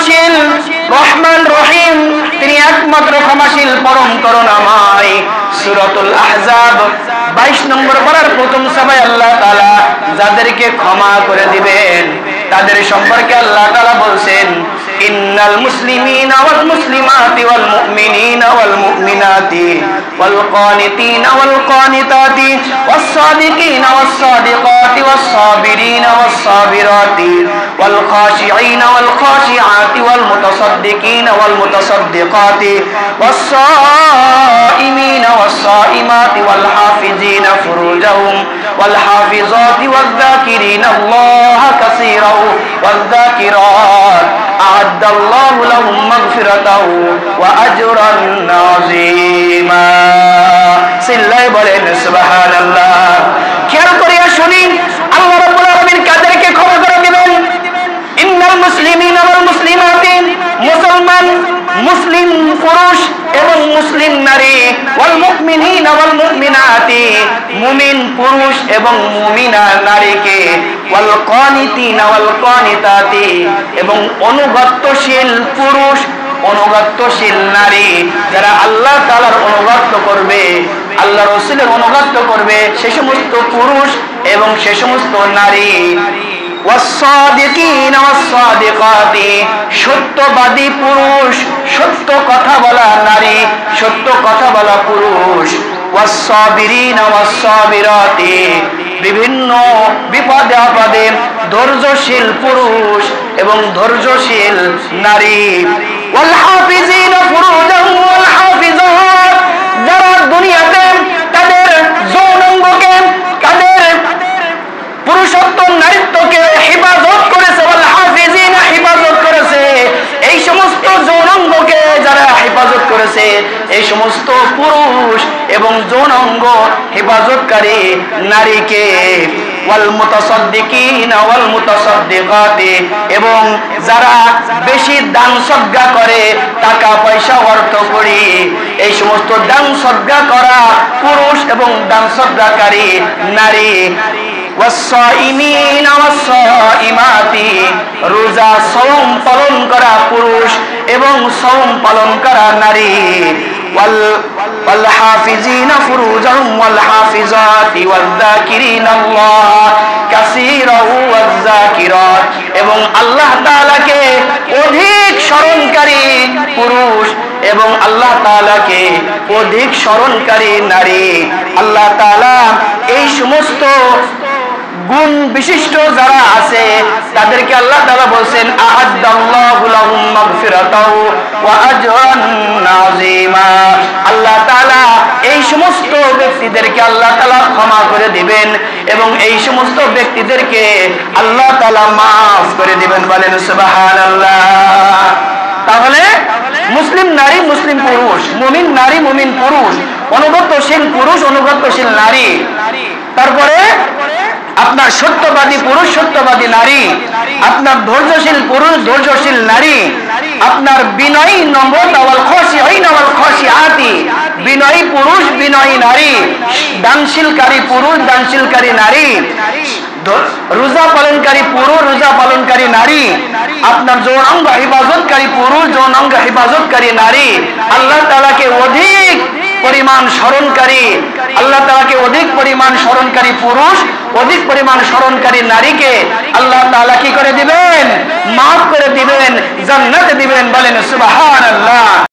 ক্ষমাশীল, রহমান রহিম, তিনি একমাত্র ক্ষমাশীল, পরম করুণাময়। সূরাতুল আহজাব 22 নম্বর পারার প্রথম সভায় আল্লাহ তাআলা যাদেরকে ক্ষমা করে দিবেন তাদের সম্পর্কে আল্লাহ তাআলা বলছেন, ইন্নাল মুসলিমিনা ওয়াল মুসলিমাতি ওয়াল মুমিনিনা ওয়াল মুমিনাতি ওয়াল কানিতিনা ওয়াল কানিতাতি ওয়াস সাদিকিনা ওয়াস সাদিকাতি ওয়াস সাবিরিনা ওয়াস সাবিরাতি ওয়াল খাশিঈনা ওয়াল খাশিআতি ওয়াল মুতাসাদ্দিকিনা ওয়াল মুতাসাদ্দিকাতি ওয়াস সাইমিনা ওয়াস সাইমাতি ওয়াল হাফিজিনা ফুরুজাহুম ওয়াল হাফিজাতি ওয়াল যাকিরিনা আল্লাহ কাসীরা ওয়াল যাকিরাত আ'আদ্দাল্লাহু লাহুম মাগফিরাতাহু ওয়া আজরান আযীমা। সিল্লায় বলেন সুবহানাল্লাহ। খেয়াল করিয়া শুনি, আল্লাহ রাব্বুল আলামিন কাদেরকে ক্ষমা করে দিবেন? ইন্নাল মুসলিমিনা ওয়াল মুসলিমাতি, মুসলমান মুসলিম পুরুষ এবং মুসলিম নারী, ওয়াল মুমিনিনা ওয়াল মুমিনাতি, মুমিন পুরুষ এবং মুমিনা নারীকে, ওয়াল কানিতিনা ওয়াল কানিতাতি, এবং অনুগত্যশীল পুরুষ অনুগত্যশীল নারী, যারা আল্লাহ তাআলার অনুগত্য করবে, আল্লাহ রাসূলের অনুগত্য করবে, সে সমস্ত পুরুষ এবং সে সমস্ত নারী, ওয়াস-সাদিকিনা ওয়াস-সাদিকাতি, সত্যবাদী পুরুষ, সত্য কথা বলা নারী, সত্য কথা বলা পুরুষ, ওয়াস-সাবিরিনা ওয়াস-সাবিরাতি, বিভিন্ন বিপদে আপদে ধৈর্যশীল পুরুষ এবং ধৈর্যশীল নারী, ওয়াল হাফিজিনা ফুরুজাহুম ওয়াল হাফিজাত, যারা দুনিয়াতে তাদের যৌনাঙ্গকে, তাদের পুরুষত্ব নারীত্বকে হেফাজত করেছে, ওয়াল হাফিজিনা হেফাজত করেছে, এই সমস্ত যৌনাঙ্গকে যারা হেফাজত করেছে, এই সমস্ত পুরুষ এবং যৌনাঙ্গ হেফাজতকারী নারীকে, ওয়াল মুতাসাদ্দিকিনা ওয়াল মুতাসাদ্দিকাতি, এবং যারা বেশি দান সদকা করে, টাকা পয়সা অর্থ করি, এই সমস্ত দান সদকা করা পুরুষ এবং দান সদকাকারী নারী, ওয়াস-সাইমিনা ওয়াস-সাইমাতি, রোজা সওম পালন করা পুরুষ এবং সওম পালন করা নারী, ওয়াল হাফিজিনা ফুরুজাহুম ওয়াল হাফিজাতি ওয়াল যাকিরিনা আল্লাহ কাসীরা ওয়াল যাকিরাত, এবং আল্লাহ তাআলাকে অধিক স্মরণকারী পুরুষ এবং আল্লাহ তাআলাকে অধিক স্মরণকারী নারী। আল্লাহ তাআলা এই সমস্ত গুণ বিশিষ্ট যারা আছে তাদেরকে আল্লাহ তাআলা বলেন, আ'আদ্দাল্লাহু লাহুম মাগফিরাতাহু ওয়া আজরান আযীমা। আল্লাহ তাআলা এই সমস্ত ব্যক্তিদেরকে আল্লাহ তাআলা ক্ষমা করে দিবেন এবং এই সমস্ত ব্যক্তিদেরকে আল্লাহ তাআলা maaf করে দিবেন। বলেন সুবহানাল্লাহ। তাহলে মুসলিম নারী মুসলিম পুরুষ, মুমিন নারী মুমিন পুরুষ, অনুগত্যশীল পুরুষ অনুগত্যশীল নারী, তারপরে আপনার সত্যবাদী পুরুষ সত্যবাদী নারী, আপনার ধৈর্যশীল পুরুষ ধৈর্যশীল নারী, আপনার বিনয়ী নম্রতা ওয়াল খাশিঈনা ওয়াল খাশিআতি, বিনয়ী পুরুষ বিনয়ী নারী, দানশীলকারী পুরুষ দানশীলকারী নারী, রোজা পালনকারী পুরুষ রোজা পালনকারী নারী, আপনার যৌনাঙ্গ হেফাজতকারী পুরুষ যৌনাঙ্গ হেফাজতকারী নারী, আল্লাহ তাআলাকে অধিক পরিমাণ স্মরণকারী, আল্লাহ তাআলাকে অধিক পরিমাণ স্মরণকারী পুরুষ অধিক পরিমাণ স্মরণকারী নারীকে আল্লাহ তাআলা কি করে দিবেন? maaf করে দিবেন, জান্নাতে দিবেন। বলেন সুবহানাল্লাহ।